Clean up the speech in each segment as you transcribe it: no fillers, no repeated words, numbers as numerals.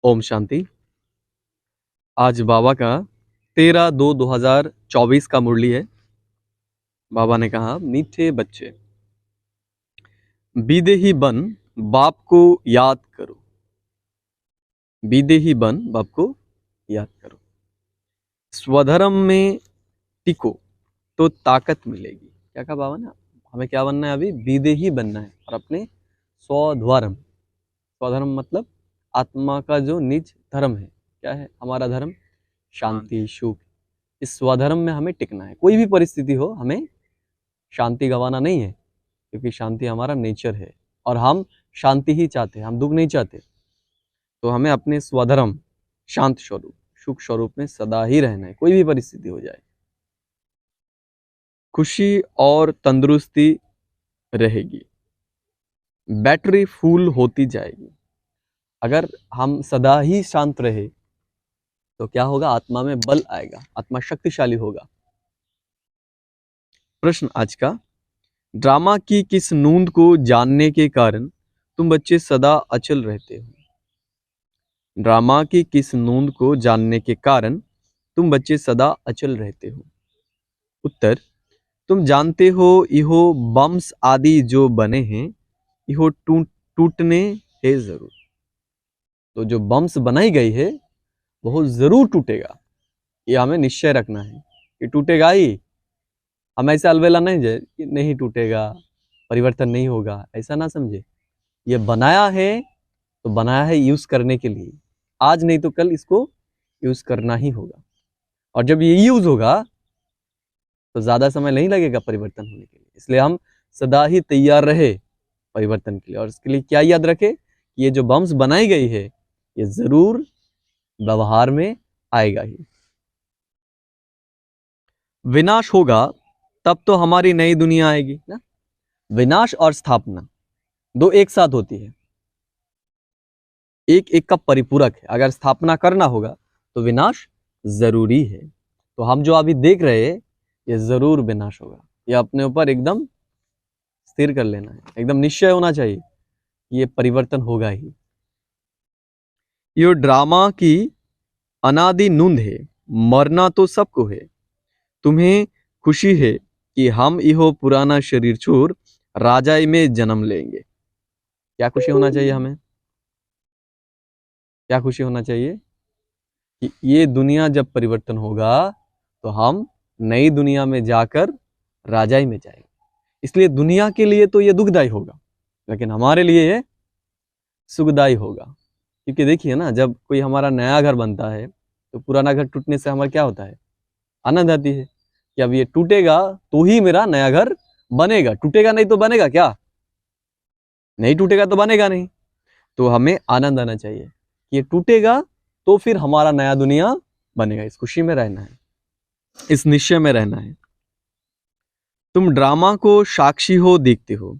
ओम शांति। आज बाबा का 13/2/2024 का मुरली है। बाबा ने कहा, मीठे बच्चे, विदेही बन बाप को याद करो। विदेही बन बाप को याद करो। स्वधर्म में टिको तो ताकत मिलेगी। क्या कहा बाबा ने? हमें क्या बनना है? अभी विदेही बनना है और अपने स्वधर्म। स्वधर्म मतलब आत्मा का जो निज धर्म है। क्या है हमारा धर्म? शांति, सुख। इस स्वधर्म में हमें टिकना है। कोई भी परिस्थिति हो, हमें शांति गंवाना नहीं है, क्योंकि शांति हमारा नेचर है और हम शांति ही चाहते हैं, हम दुख नहीं चाहते। तो हमें अपने स्वधर्म, शांत स्वरूप, सुख स्वरूप में सदा ही रहना है, कोई भी परिस्थिति हो जाए। खुशी और तंदुरुस्ती रहेगी, बैटरी फुल होती जाएगी। अगर हम सदा ही शांत रहे तो क्या होगा? आत्मा में बल आएगा, आत्मा शक्तिशाली होगा। प्रश्न आज का, ड्रामा की किस नूंद को जानने के कारण तुम बच्चे सदा अचल रहते हो? ड्रामा की किस नूंद को जानने के कारण तुम बच्चे सदा अचल रहते हो? उत्तर, तुम जानते हो इहो बम्स आदि जो बने हैं, इहो टूटने है जरूर। तो जो बम्स बनाई गई है वो जरूर टूटेगा, ये हमें निश्चय रखना है कि टूटेगा ही। हम ऐसे अलवेला नहीं जाए कि नहीं टूटेगा, परिवर्तन नहीं होगा, ऐसा ना समझे। ये बनाया है तो बनाया है यूज करने के लिए। आज नहीं तो कल इसको यूज करना ही होगा, और जब ये यूज होगा तो ज्यादा समय नहीं लगेगा परिवर्तन होने के लिए। इसलिए हम सदा ही तैयार रहे परिवर्तन के लिए। और इसके लिए क्या याद रखे कि ये जो बम्स बनाई गई है ये जरूर व्यवहार में आएगा ही। विनाश होगा तब तो हमारी नई दुनिया आएगी ना। विनाश और स्थापना दो एक साथ होती है, एक एक का परिपूरक है। अगर स्थापना करना होगा तो विनाश जरूरी है। तो हम जो अभी देख रहे हैं ये जरूर विनाश होगा। ये अपने ऊपर एकदम स्थिर कर लेना है, एकदम निश्चय होना चाहिए, ये परिवर्तन होगा ही। ये ड्रामा की अनादि नूंद है, मरना तो सबको है। तुम्हें खुशी है कि हम इहो पुराना शरीर छोड़ राजाई में जन्म लेंगे। क्या खुशी होना चाहिए हमें? क्या खुशी होना चाहिए? कि ये दुनिया जब परिवर्तन होगा तो हम नई दुनिया में जाकर राजाई में जाएंगे। इसलिए दुनिया के लिए तो ये दुखदायी होगा, लेकिन हमारे लिए ये सुखदायी होगा। क्योंकि देखिए ना, जब कोई हमारा नया घर बनता है तो पुराना घर टूटने से हमारा क्या होता है? आनंद आती है कि अब ये टूटेगा तो ही मेरा नया घर बनेगा। टूटेगा नहीं तो बनेगा क्या? नहीं टूटेगा तो बनेगा नहीं। तो हमें आनंद आना चाहिए कि ये टूटेगा तो फिर हमारा नया दुनिया बनेगा। इस खुशी में रहना है, इस निश्चय में रहना है। तुम ड्रामा को साक्षी हो, देखते हो,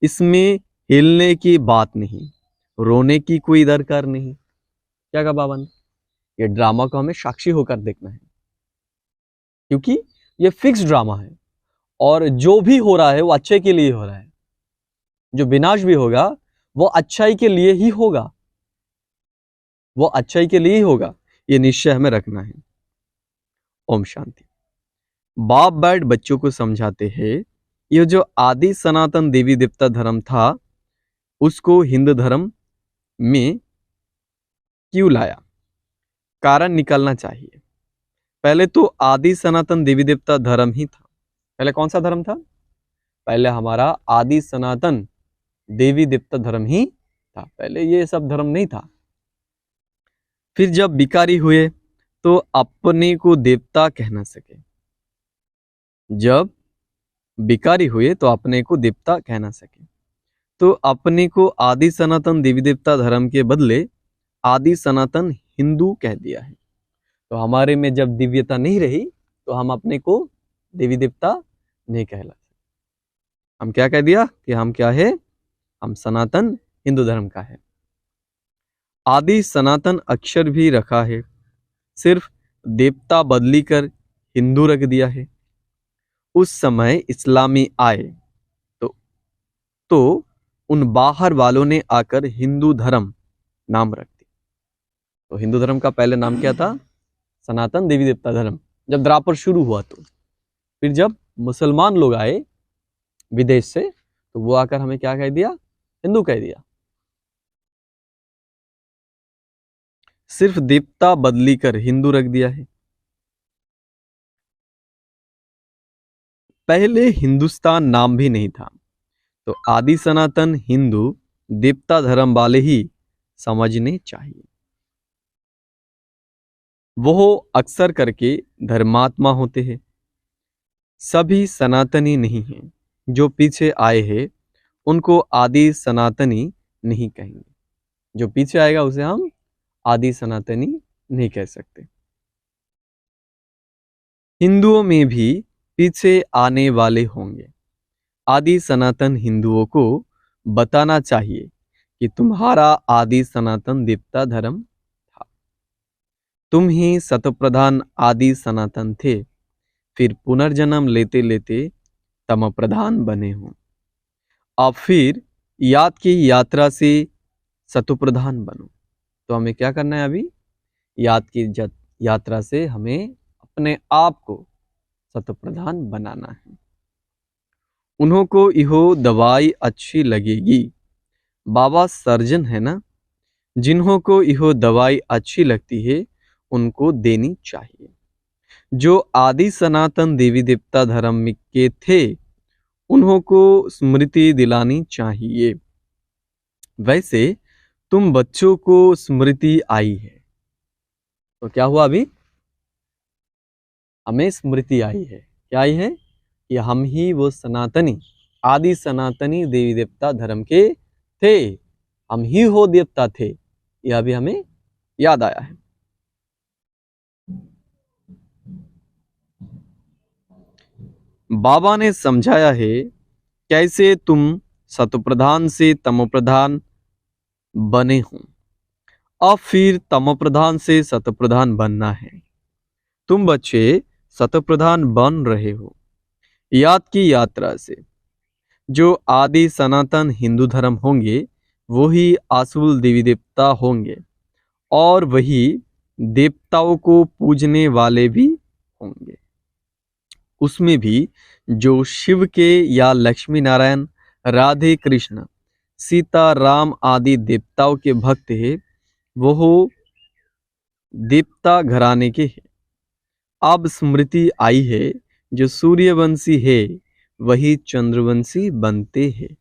इसमें हिलने की बात नहीं, रोने की कोई दरकार नहीं। क्या कहा बाबा ने? ये ड्रामा को हमें साक्षी होकर देखना है, क्योंकि ये फिक्स ड्रामा है और जो भी हो रहा है वो अच्छे के लिए हो रहा है। जो विनाश भी होगा वो अच्छाई के लिए ही होगा, वो अच्छाई के लिए ही होगा। ये निश्चय हमें रखना है। ओम शांति। बाप बैठ बच्चों को समझाते हैं, ये जो आदि सनातन देवी देवता धर्म था उसको हिंदू धर्म में क्यों लाया? कारण निकालना चाहिए। पहले तो आदि सनातन देवी देवता धर्म ही था। पहले कौन सा धर्म था? पहले हमारा आदि सनातन देवी देवता धर्म ही था। पहले ये सब धर्म नहीं था। फिर जब भिखारी हुए तो अपने को देवता कहना सके। जब भिखारी हुए तो अपने को देवता कहना सके, तो अपने को आदि सनातन देवी देवता धर्म के बदले आदि सनातन हिंदू कह दिया है। तो हमारे में जब दिव्यता नहीं रही तो हम अपने को देवी देवता नहीं कहला। हम क्या कह दिया कि हम क्या है? हम सनातन हिंदू धर्म का है। आदि सनातन अक्षर भी रखा है, सिर्फ देवता बदली कर हिंदू रख दिया है। उस समय इस्लामी आए तो उन बाहर वालों ने आकर हिंदू धर्म नाम रख दिया। तो हिंदू धर्म का पहले नाम क्या था? सनातन देवी देवता धर्म, जब द्वापर शुरू हुआ। तो फिर जब मुसलमान लोग आए विदेश से, तो वो आकर हमें क्या कह दिया? हिंदू कह दिया। सिर्फ देवता बदली कर हिंदू रख दिया है। पहले हिंदुस्तान नाम भी नहीं था, तो आदि सनातन हिंदू देवता धर्म वाले ही समझने चाहिए। वो अक्सर करके धर्मात्मा होते हैं, सभी सनातनी नहीं हैं। जो पीछे आए हैं उनको आदि सनातनी नहीं कहेंगे। जो पीछे आएगा उसे हम आदि सनातनी नहीं कह सकते। हिंदुओं में भी पीछे आने वाले होंगे। आदि सनातन हिंदुओं को बताना चाहिए कि तुम्हारा आदि सनातन देवता धर्म था। तुम ही सतप्रधान आदि सनातन थे, फिर पुनर्जन्म लेते लेते तम प्रधान बने हो। अब फिर याद की यात्रा से सतप्रधान बनो। तो हमें क्या करना है? अभी याद की यात्रा से हमें अपने आप को सतप्रधान बनाना है। उन्हों को इहो दवाई अच्छी लगेगी। बाबा सर्जन है ना, जिन्हों को इहो दवाई अच्छी लगती है उनको देनी चाहिए। जो आदि सनातन देवी देवता धर्म के थे उन्हों को स्मृति दिलानी चाहिए। वैसे तुम बच्चों को स्मृति आई है, तो क्या हुआ? अभी हमें स्मृति आई है। क्या आई है? कि हम ही वो सनातनी आदि सनातनी देवी देवता धर्म के थे, हम ही हो देवता थे, यह भी हमें याद आया है। बाबा ने समझाया है कैसे तुम सतप्रधान से तमोप्रधान बने हो। अब फिर तमोप्रधान से सतप्रधान बनना है। तुम बच्चे सतप्रधान बन रहे हो याद की यात्रा से। जो आदि सनातन हिंदू धर्म होंगे वही आसुल देवी देवता होंगे, और वही देवताओं को पूजने वाले भी होंगे। उसमें भी जो शिव के या लक्ष्मी नारायण, राधे कृष्ण, सीता राम आदि देवताओं के भक्त हैं, वो देवता घराने के हैं। अब स्मृति आई है जो सूर्यवंशी है वही चंद्रवंशी बनते हैं।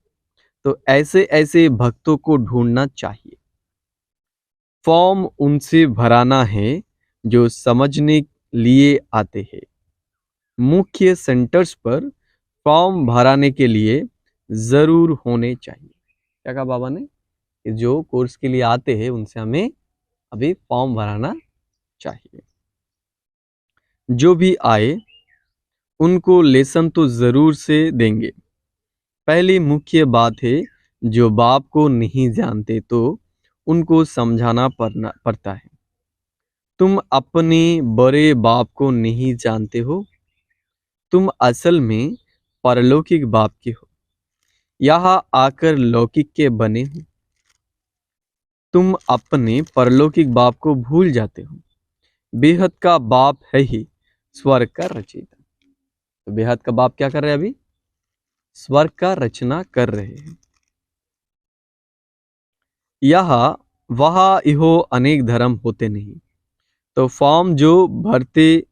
तो ऐसे ऐसे भक्तों को ढूंढना चाहिए। फॉर्म उनसे भराना है जो समझने लिए आते हैं। मुख्य सेंटर्स पर फॉर्म भराने के लिए जरूर होने चाहिए। क्या कहा बाबा ने? जो कोर्स के लिए आते हैं उनसे हमें अभी फॉर्म भराना चाहिए। जो भी आए उनको लेसन तो जरूर से देंगे। पहली मुख्य बात है, जो बाप को नहीं जानते तो उनको समझाना पड़ता है। तुम अपने बड़े बाप को नहीं जानते हो, तुम असल में परलौकिक बाप के हो, यहाँ आकर लौकिक के बने हो। तुम अपने परलौकिक बाप को भूल जाते हो। बेहद का बाप है ही स्वर्ग का रचयिता। तो बेहद का बाप क्या कर रहे हैं? अभी स्वर्ग का रचना कर रहे हैं। यहाँ वहाँ इहो अनेक धर्म होते नहीं, तो फॉर्म जो भरते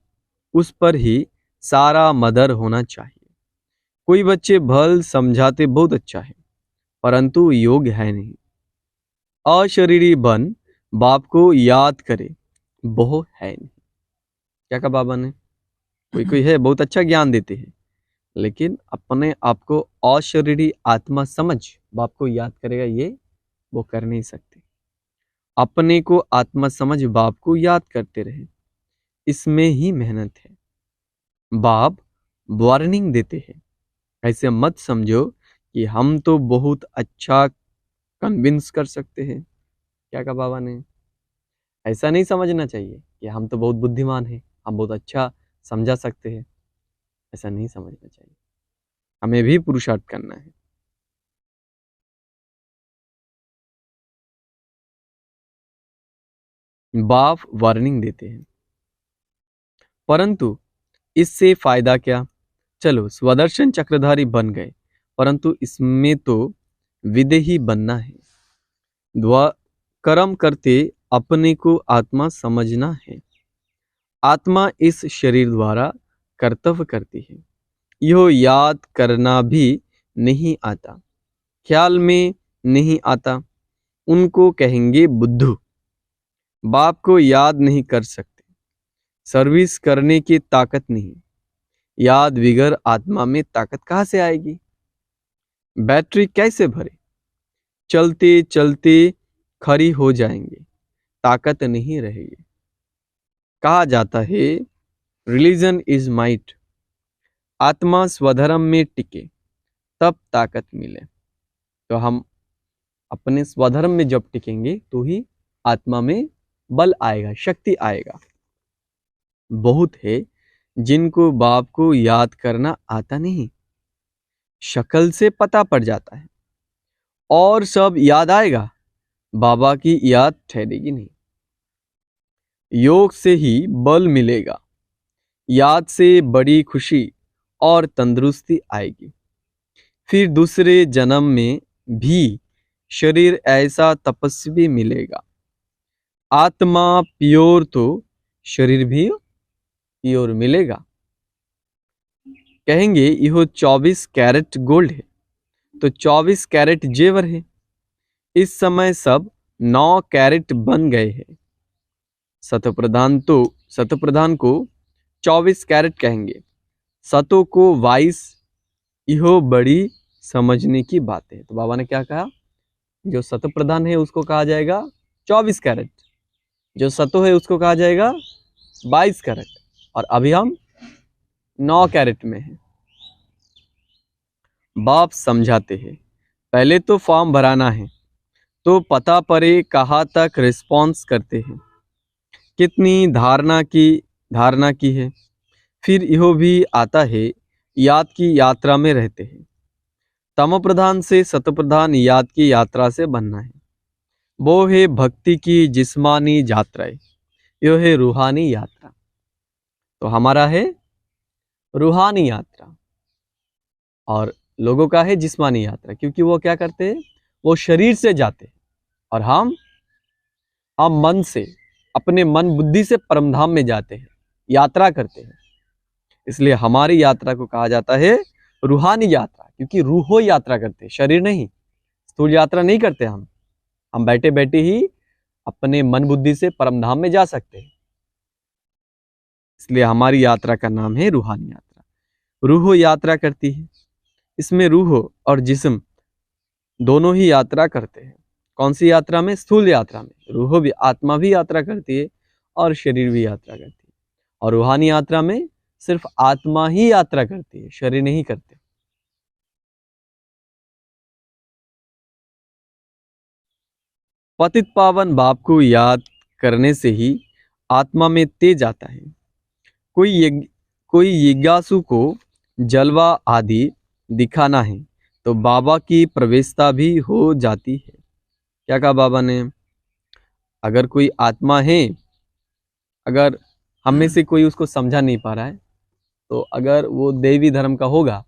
उस पर ही सारा मदर होना चाहिए। कोई बच्चे भल समझाते बहुत अच्छा है, परंतु योग्य है नहीं। अशरीरी बन बाप को याद करे वो है नहीं। क्या कहा बाबा ने? कोई कोई है बहुत अच्छा ज्ञान देते हैं, लेकिन अपने आप को अशरीरी आत्मा समझ बाप को याद करेगा, ये वो कर नहीं सकते। अपने को आत्मा समझ बाप को याद करते रहे, इसमें ही मेहनत है। बाप वार्निंग देते हैं, ऐसे मत समझो कि हम तो बहुत अच्छा कन्विंस कर सकते हैं। क्या कहा बाबा ने? ऐसा नहीं समझना चाहिए कि हम तो बहुत बुद्धिमान हैं, हम बहुत अच्छा समझा सकते हैं। ऐसा नहीं समझना चाहिए, हमें भी पुरुषार्थ करना है। बाप वार्निंग देते हैं, परंतु इससे फायदा क्या? चलो स्वदर्शन चक्रधारी बन गए, परंतु इसमें तो विदेही बनना है। कर्म करते अपने को आत्मा समझना है। आत्मा इस शरीर द्वारा कर्तव्य करती है। यह याद करना भी नहीं आता, ख्याल में नहीं आता। उनको कहेंगे बुद्धू। बाप को याद नहीं कर सकते, सर्विस करने की ताकत नहीं। याद बिगर आत्मा में ताकत कहाँ से आएगी? बैटरी कैसे भरे? चलते चलते खरी हो जाएंगे, ताकत नहीं रहेगी। कहा जाता है रिलीजन इज माइट। आत्मा स्वधर्म में टिके तब ताकत मिले। तो हम अपने स्वधर्म में जब टिकेंगे तो ही आत्मा में बल आएगा, शक्ति आएगा। बहुत है जिनको बाप को याद करना आता नहीं, शक्ल से पता पड़ जाता है, और सब याद आएगा, बाबा की याद ठहरेगी नहीं। योग से ही बल मिलेगा, याद से बड़ी खुशी और तंदुरुस्ती आएगी। फिर दूसरे जन्म में भी शरीर ऐसा तपस्वी मिलेगा। आत्मा प्योर तो शरीर भी प्योर मिलेगा। कहेंगे यह 24 कैरेट गोल्ड है, तो 24 कैरेट जेवर है। इस समय सब 9 कैरेट बन गए हैं। सतप्रधान को 24 कैरेट कहेंगे, सतों को 22। यह बड़ी समझने की बात है। तो बाबा ने क्या कहा? जो सत प्रधान है उसको कहा जाएगा 24 कैरेट, जो सतो है उसको कहा जाएगा 22 कैरेट, और अभी हम 9 कैरेट में हैं। बाप समझाते हैं, पहले तो फॉर्म भराना है, तो पता पड़े कहाँ तक रिस्पॉन्स करते हैं, कितनी धारणा की है। फिर यह भी आता है याद की यात्रा में रहते हैं। तम प्रधान से सतप्रधान याद की यात्रा से बनना है। वो है भक्ति की जिस्मानी यात्रा, यह है रूहानी यात्रा। तो हमारा है रूहानी यात्रा और लोगों का है जिस्मानी यात्रा, क्योंकि वो क्या करते हैं? वो शरीर से जाते हैं, और हम मन से, अपने मन बुद्धि से परमधाम में जाते हैं, यात्रा करते हैं। इसलिए हमारी यात्रा को कहा जाता है रूहानी यात्रा, क्योंकि रूहो यात्रा करते हैं, शरीर नहीं। स्थूल यात्रा नहीं करते हम बैठे बैठे ही अपने मन बुद्धि से परमधाम में जा सकते हैं। इसलिए हमारी यात्रा का नाम है रूहानी यात्रा। रूह यात्रा करती है, इसमें रूह और जिस्म दोनों ही यात्रा करते हैं। कौन सी यात्रा में? स्थूल यात्रा में। रूह भी, आत्मा भी यात्रा करती है और शरीर भी यात्रा करती है। और रूहानी यात्रा में सिर्फ आत्मा ही यात्रा करती है, शरीर नहीं करते। पतित पावन बाप को याद करने से ही आत्मा में तेज आता है। कोई जिज्ञासु को जलवा आदि दिखाना है तो बाबा की प्रवेशता भी हो जाती है। क्या कहा बाबा ने? अगर कोई आत्मा है, अगर हम में से कोई उसको समझा नहीं पा रहा है, तो अगर वो देवी धर्म का होगा,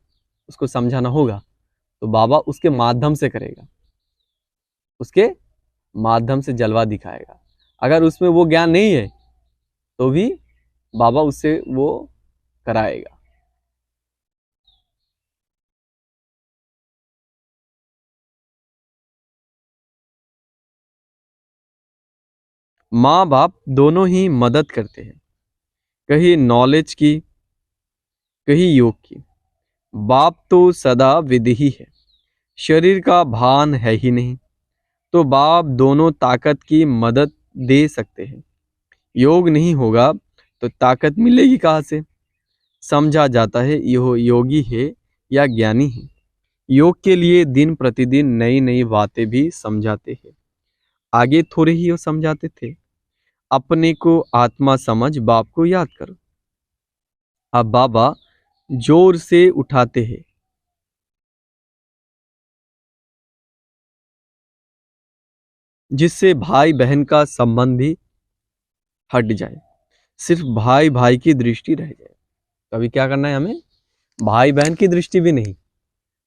उसको समझाना होगा, तो बाबा उसके माध्यम से करेगा, उसके माध्यम से जलवा दिखाएगा। अगर उसमें वो ज्ञान नहीं है तो भी बाबा उससे वो कराएगा। माँ बाप दोनों ही मदद करते हैं, कहीं नॉलेज की, कहीं योग की। बाप तो सदा विधि है, शरीर का भान है ही नहीं, तो बाप दोनों ताकत की मदद दे सकते हैं। योग नहीं होगा तो ताकत मिलेगी कहाँ से? समझा जाता है यह योगी है या ज्ञानी है। योग के लिए दिन प्रतिदिन नई नई बातें भी समझाते हैं। आगे थोड़े ही वो समझाते थे, अपने को आत्मा समझ बाप को याद करो। अब बाबा जोर से उठाते हैं, जिससे भाई बहन का संबंध भी हट जाए, सिर्फ भाई भाई की दृष्टि रह जाए। तो अभी क्या करना है हमें? भाई बहन की दृष्टि भी नहीं,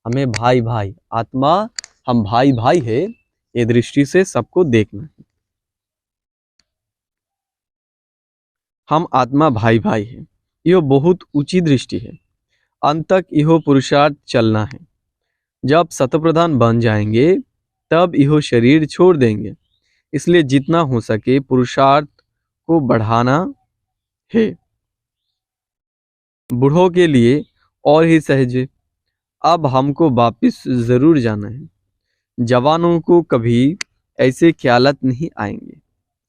हमें भाई भाई, आत्मा हम भाई भाई है, ये दृष्टि से सबको देखना है। हम आत्मा भाई भाई है, यह बहुत ऊंची दृष्टि है। अंत तक यह पुरुषार्थ चलना है। जब शतप्रधान बन जाएंगे तब यह शरीर छोड़ देंगे। इसलिए जितना हो सके पुरुषार्थ को बढ़ाना है। बूढ़ों के लिए और ही सहज है। अब हमको वापिस जरूर जाना है। जवानों को कभी ऐसे ख्यालत नहीं आएंगे।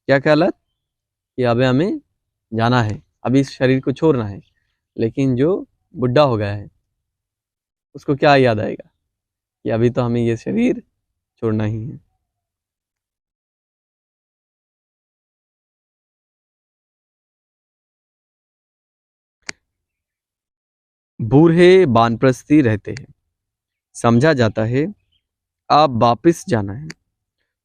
क्या ख्यालत? कि अब हमें जाना है, अभी इस शरीर को छोड़ना है। लेकिन जो बुढ़ा हो गया है उसको क्या याद आएगा कि अभी तो हमें ये शरीर छोड़ना ही है। बूढ़े वानप्रस्थी रहते हैं, समझा जाता है अब वापिस जाना है।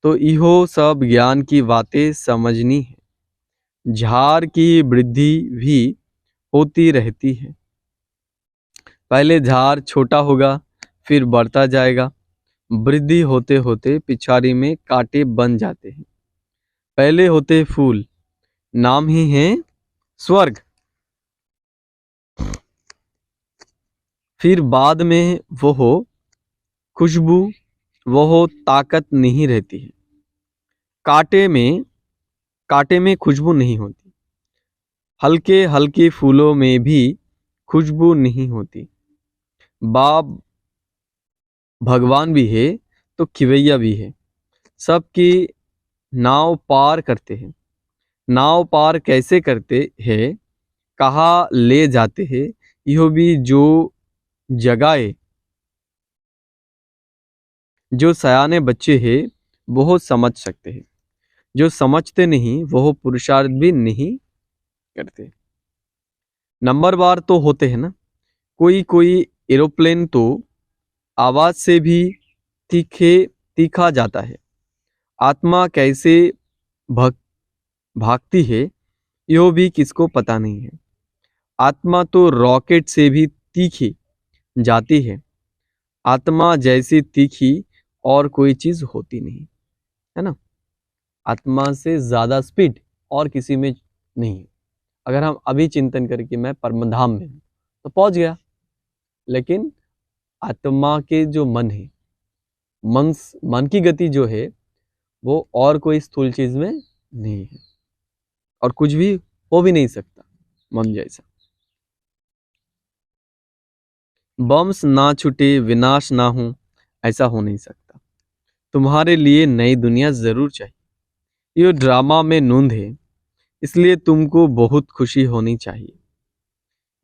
तो इहो सब ज्ञान की बातें समझनी है। झाड़ की वृद्धि भी होती रहती है। पहले झाड़ छोटा होगा, फिर बढ़ता जाएगा। वृद्धि होते होते पिछाड़ी में कांटे बन जाते हैं। पहले होते फूल, नाम ही है स्वर्ग। फिर बाद में वो हो खुशबू, वो हो ताकत नहीं रहती है। कांटे में खुशबू नहीं होती। हल्के हल्के फूलों में भी खुशबू नहीं होती। बाप भगवान भी है तो खिवैया भी है। सबकी नाव पार करते हैं। नाव पार कैसे करते हैं, कहाँ ले जाते हैं, यह भी जो जगाए, जो सयाने बच्चे हैं वो समझ सकते हैं। जो समझते नहीं वो पुरुषार्थ भी नहीं करते। नंबरवार तो होते हैं ना। कोई कोई एरोप्लेन तो आवाज से भी तीखा जाता है। आत्मा कैसे भग भागती है यह भी किसको पता नहीं है। आत्मा तो रॉकेट से भी तीखी जाती है। आत्मा जैसी तीखी और कोई चीज होती नहीं है ना। आत्मा से ज्यादा स्पीड और किसी में नहीं है। अगर हम अभी चिंतन करें कि मैं परमधाम में हूं तो पहुंच गया। लेकिन आत्मा के जो मन है, मन की गति जो है वो और कोई स्थूल चीज में नहीं है, और कुछ भी हो भी नहीं सकता मन जैसा। बम्स ना छूटे, विनाश ना हो, ऐसा हो नहीं सकता। तुम्हारे लिए नई दुनिया जरूर चाहिए। ये ड्रामा में नूंद है, इसलिए तुमको बहुत खुशी होनी चाहिए।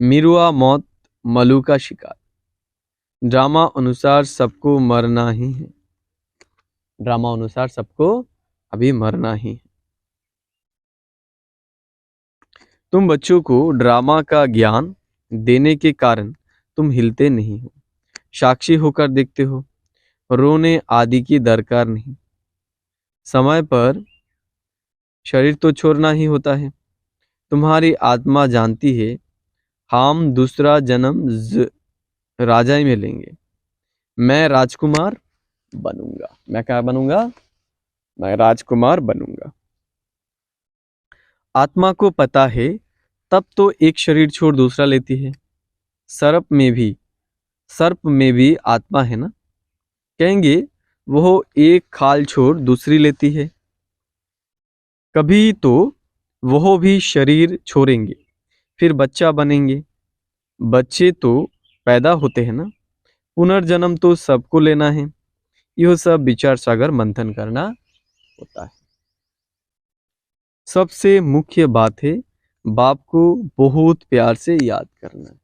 मिरुआ मौत, मलू का शिकार। ड्रामा अनुसार सबको मरना ही है। ड्रामा अनुसार सबको अभी मरना ही है। तुम बच्चों को ड्रामा का ज्ञान देने के कारण तुम हिलते नहीं हो। साक्षी होकर देखते हो। रोने आदि की दरकार नहीं। समय पर शरीर तो छोड़ना ही होता है। तुम्हारी आत्मा जानती है हम दूसरा जन्म राजा में लेंगे। मैं राजकुमार बनूंगा। मैं क्या बनूंगा? मैं राजकुमार बनूंगा। आत्मा को पता है तब तो एक शरीर छोड़ दूसरा लेती है। सर्प में भी आत्मा है ना। कहेंगे वो एक खाल छोड़ दूसरी लेती है। कभी तो वो भी शरीर छोड़ेंगे, फिर बच्चा बनेंगे। बच्चे तो पैदा होते हैं ना। पुनर्जन्म तो सबको लेना है। यह सब विचार सागर मंथन करना होता है। सबसे मुख्य बात है बाप को बहुत प्यार से याद करना है।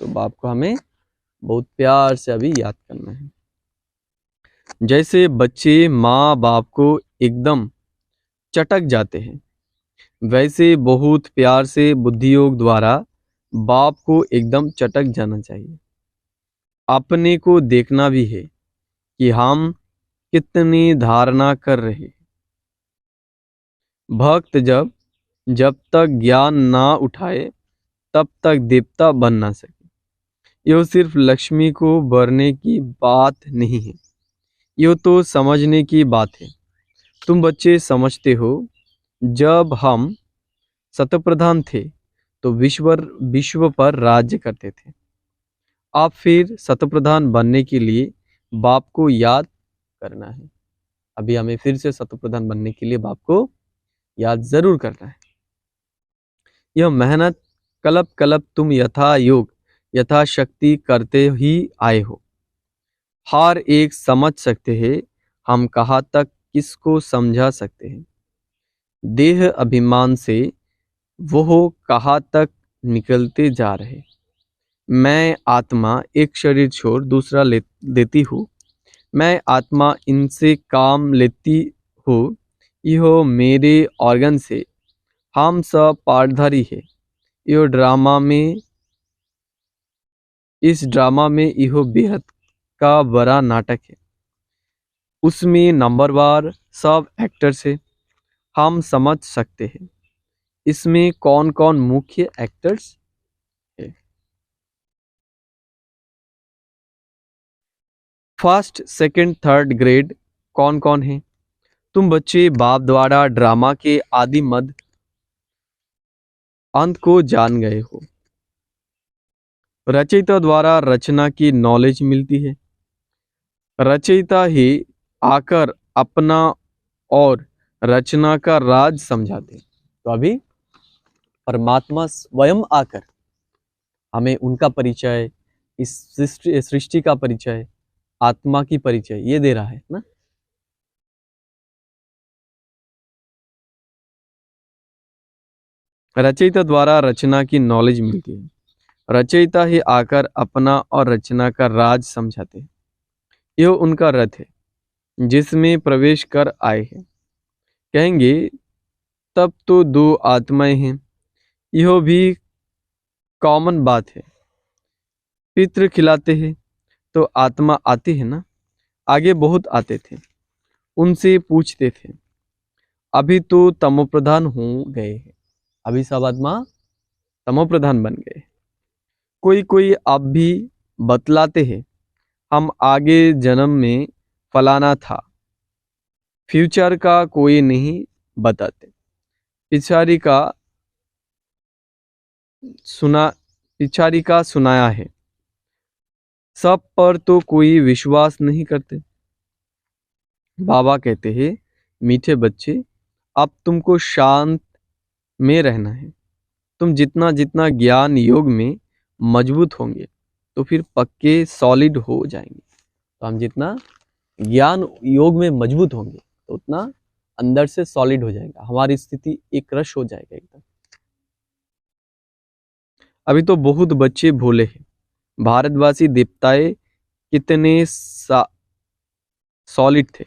तो बाप को हमें बहुत प्यार से अभी याद करना है। जैसे बच्चे माँ बाप को एकदम चटक जाते हैं, वैसे बहुत प्यार से बुद्धि योग द्वारा बाप को एकदम चटक जाना चाहिए। अपने को देखना भी है कि हम कितनी धारणा कर रहे हैं। भक्त जब जब तक ज्ञान ना उठाए तब तक देवता बन ना सके। यह सिर्फ लक्ष्मी को भरने की बात नहीं है, यह तो समझने की बात है। तुम बच्चे समझते हो, जब हम शतप्रधान थे तो विश्व पर राज्य करते थे। अब फिर शतप्रधान बनने के लिए बाप को याद करना है। अभी हमें फिर से शतप्रधान बनने के लिए बाप को याद जरूर करना है। यह मेहनत कलप कलप तुम यथा योग यथाशक्ति करते ही आए हो। हर एक समझ सकते हैं हम कहाँ तक किसको समझा सकते हैं। देह अभिमान से वो कहाँ तक निकलते जा रहे। मैं आत्मा एक शरीर छोड़ दूसरा देती हूँ। मैं आत्मा इनसे काम लेती हूँ। यह मेरे ऑर्गन से हम सब पार्टधारी है। यह इस ड्रामा में यह बेहद का बड़ा नाटक है। उसमें नंबरवार सब एक्टर्स है। हम समझ सकते हैं इसमें कौन कौन मुख्य एक्टर्स है। फर्स्ट सेकंड थर्ड ग्रेड कौन कौन है। तुम बच्चे बाप द्वारा ड्रामा के आदि मध्य अंत को जान गए हो। रचयिता द्वारा रचना की नॉलेज मिलती है। रचयिता ही आकर अपना और रचना का राज समझाते। तो अभी परमात्मा स्वयं आकर हमें उनका परिचय, इस सृष्टि का परिचय, आत्मा की परिचय ये दे रहा है ना। रचयिता द्वारा रचना की नॉलेज मिलती है। रचयिता ही आकर अपना और रचना का राज समझाते हैं। यह उनका रथ है जिसमें प्रवेश कर आए हैं। कहेंगे तब तो दो आत्माएं हैं। यह भी कॉमन बात है। पितृ खिलाते हैं तो आत्मा आती है ना। आगे बहुत आते थे, उनसे पूछते थे। अभी तो तमोप्रधान हो गए हैं। अभी सब आत्मा तमोप्रधान बन गए। कोई कोई अब भी बतलाते हैं हम आगे जन्म में फलाना था। फ्यूचर का कोई नहीं बताते। पिछाड़ी का सुनाया है। सब पर तो कोई विश्वास नहीं करते। बाबा कहते हैं मीठे बच्चे, अब तुमको शांत में रहना है। तुम जितना जितना ज्ञान योग में मजबूत होंगे तो फिर पक्के सॉलिड हो जाएंगे। तो हम जितना ज्ञान योग में मजबूत होंगे तो उतना अंदर से सॉलिड हो जाएगा, हमारी स्थिति एक रश हो जाएगा एकदम। अभी तो बहुत बच्चे भोले हैं। भारतवासी देवताएं कितने सॉलिड थे,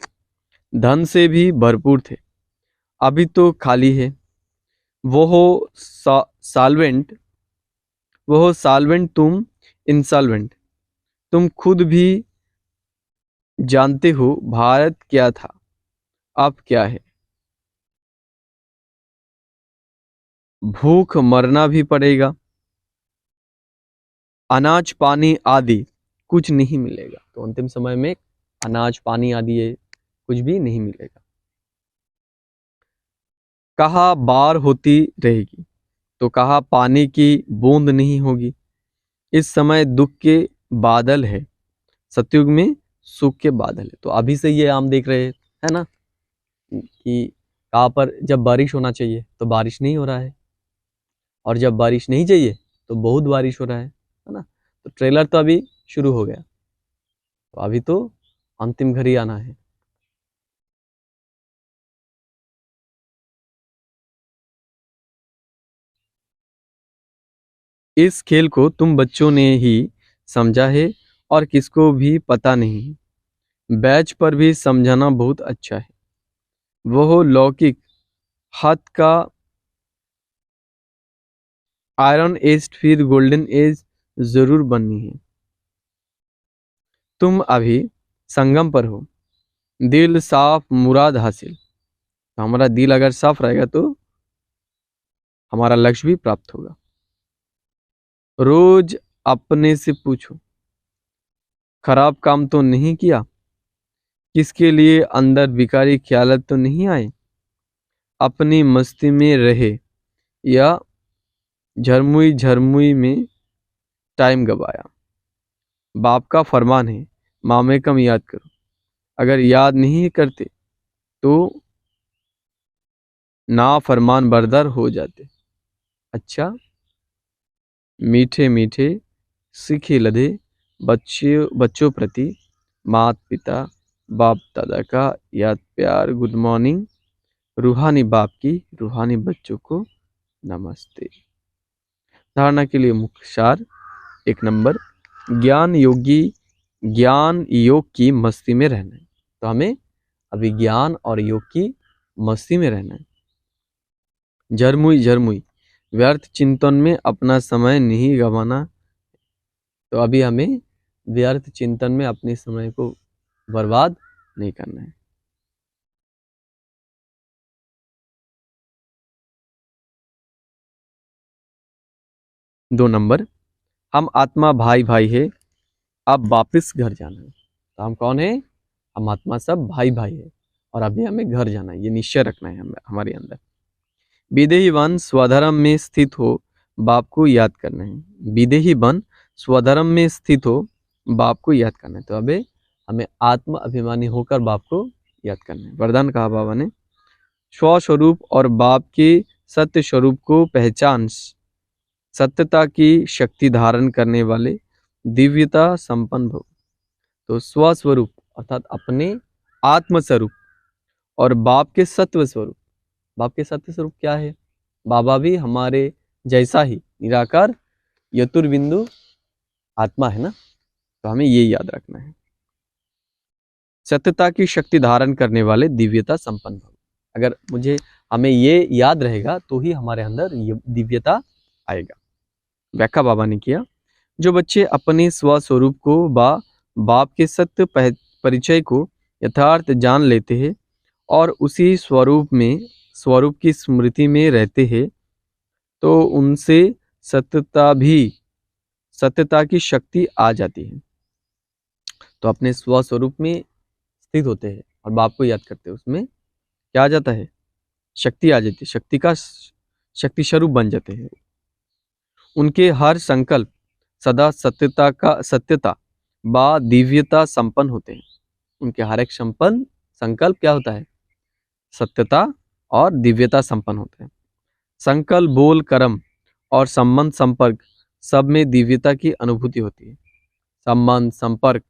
धन से भी भरपूर थे। अभी तो खाली है। वो सॉल्वेंट तुम इंसॉल्वेंट। तुम खुद भी जानते हो भारत क्या था अब क्या है। भूख मरना भी पड़ेगा। अनाज पानी आदि कुछ नहीं मिलेगा। तो अंतिम समय में अनाज पानी आदि कुछ भी नहीं मिलेगा। कहाँ बाढ़ होती रहेगी तो कहाँ पानी की बूंद नहीं होगी। इस समय दुख के बादल है, सतयुग में सुख के बादल है। तो अभी से ये हम देख रहे हैं, है ना, कि कहाँ पर जब बारिश होना चाहिए तो बारिश नहीं हो रहा है, और जब बारिश नहीं चाहिए तो बहुत बारिश हो रहा है ना। तो ट्रेलर तो अभी शुरू हो गया, तो अभी तो अंतिम घड़ी आना है। इस खेल को तुम बच्चों ने ही समझा है और किसको भी पता नहीं है। बैच पर भी समझाना बहुत अच्छा है। वह लौकिक हाथ का आयरन एज फिर गोल्डन एज जरूर बननी है। तुम अभी संगम पर हो। दिल साफ मुराद हासिल। तो हमारा दिल अगर साफ रहेगा तो हमारा लक्ष्य भी प्राप्त होगा। रोज अपने से पूछो, खराब काम तो नहीं किया, किसके लिए अंदर विकारी ख्यालत तो नहीं आए, अपनी मस्ती में रहे या झरमुई झरमुई में टाइम गवाया। बाप का फरमान है, मामे कम याद करो। अगर याद नहीं करते तो ना फरमान बरदार हो जाते। अच्छा, मीठे मीठे सीखे लदे बच्चों प्रति माता पिता बाप दादा का याद प्यार, गुड मॉर्निंग। रूहानी बाप की रूहानी बच्चों को नमस्ते। धारणा के लिए मुख्य सार, 1 नंबर, ज्ञान योग की मस्ती में रहना है। तो हमें अभी ज्ञान और योग की मस्ती में रहना है। झरमुई व्यर्थ चिंतन में अपना समय नहीं गंवाना। तो अभी हमें व्यर्थ चिंतन में अपने समय को बर्बाद नहीं करना है। दो नंबर, हम आत्मा भाई भाई है, अब वापिस घर जाना है। तो हम कौन है? हम आत्मा सब भाई भाई है और अभी हमें घर जाना है, ये निश्चय रखना है हमारे अंदर। विदेही वन स्वधर्म में स्थित हो, बाप को याद करना है। विदेही वन स्वधर्म में स्थित हो, बाप को याद करना है। तो अबे हमें आत्म अभिमानी होकर बाप को याद करना है। वरदान कहा बाबा ने, स्वस्वरूप और बाप के सत्य स्वरूप को पहचान, सत्यता की शक्ति धारण करने वाले दिव्यता संपन्न भव। तो स्वस्वरूप अर्थात अपने आत्म स्वरूप और बाप के सत्व स्वरूप। बाप के सत्य स्वरूप क्या है? बाबा भी हमारे जैसा ही निराकार यतुर्बिंदु आत्मा है ना, तो हमें ये याद रखना है। सत्यता की शक्ति धारण करने वाले दिव्यता संपन्न भव। अगर हमें ये याद रहेगा तो ही हमारे अंदर ये दिव्यता आएगा। व्याख्या बाबा ने किया, जो बच्चे अपने स्वस्वरूप को बाप के सत्य परिचय को यथार्थ जान लेते हैं और उसी स्वरूप की स्मृति में रहते हैं, तो उनसे सत्यता की शक्ति आ जाती है। तो अपने स्वस्वरूप में स्थित होते हैं और बाप को याद करते हैं, उसमें क्या आ जाता है? शक्ति आ जाती है, शक्ति स्वरूप बन जाते हैं। उनके हर संकल्प सदा सत्यता दिव्यता संपन्न होते हैं। उनके हर एक संकल्प क्या होता है? सत्यता और दिव्यता संपन्न होते हैं। संकल्प, बोल, कर्म और संबंध संपर्क सब में दिव्यता की अनुभूति होती है। संबंध संपर्क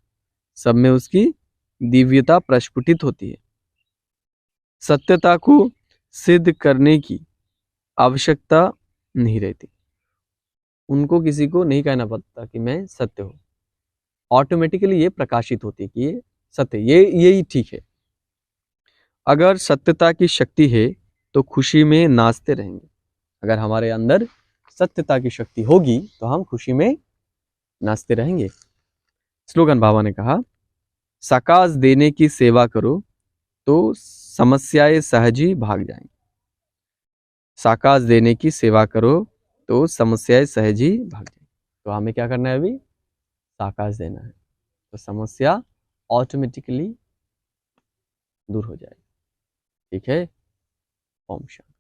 सब में उसकी दिव्यता प्रस्फुटित होती है। सत्यता को सिद्ध करने की आवश्यकता नहीं रहती। उनको किसी को नहीं कहना पड़ता कि मैं सत्य हूं, ऑटोमेटिकली ये प्रकाशित होती है कि ये सत्य, यही ठीक है। अगर सत्यता की शक्ति है तो खुशी में नाचते रहेंगे। अगर हमारे अंदर सत्यता की शक्ति होगी तो हम खुशी में नाचते रहेंगे। स्लोगन बाबा ने कहा, साकाश देने की सेवा करो तो समस्याएं सहज ही भाग जाएंगी। साकाश देने की सेवा करो तो समस्याएं सहज ही भाग जाएंगी। तो हमें क्या करना है? अभी साकाश देना है तो समस्या ऑटोमेटिकली दूर हो जाएगी। ठीक है। ओम शांति।